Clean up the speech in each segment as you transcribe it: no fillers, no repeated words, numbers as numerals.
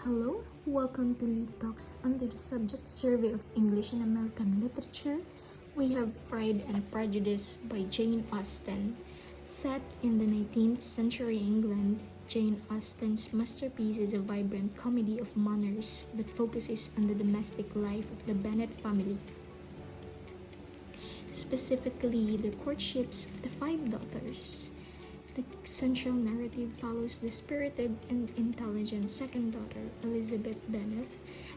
Hello, welcome to Lead Talks under the subject Survey of English and American Literature. We have Pride and Prejudice by Jane Austen. Set in the 19th century England, Jane Austen's masterpiece is a vibrant comedy of manners that focuses on the domestic life of the Bennet family, specifically the courtships of the five daughters. The central narrative follows the spirited and intelligent second daughter, Elizabeth Bennet,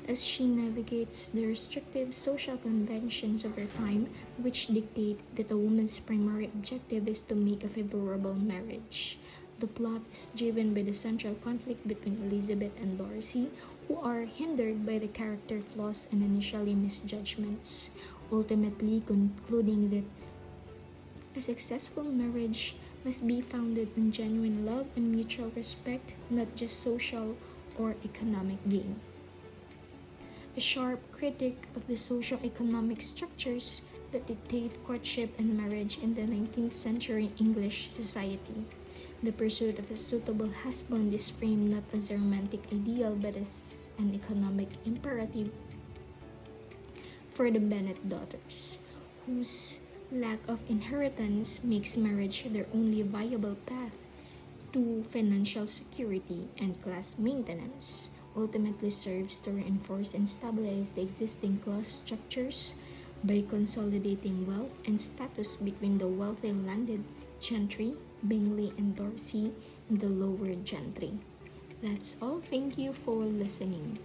as she navigates the restrictive social conventions of her time, which dictate that a woman's primary objective is to make a favorable marriage. The plot is driven by the central conflict between Elizabeth and Darcy, who are hindered by the character flaws and initially misjudgments, ultimately concluding that a successful marriage must be founded on genuine love and mutual respect, not just social or economic gain. A sharp critic of the socio-economic structures that dictate courtship and marriage in the 19th century English society. The pursuit of a suitable husband is framed not as a romantic ideal but as an economic imperative for the Bennet daughters, whose lack of inheritance makes marriage their only viable path to financial security, and class maintenance ultimately serves to reinforce and stabilize the existing class structures by consolidating wealth and status between the wealthy landed gentry, Bingley and Darcy, and the lower gentry. That's all. Thank you for listening.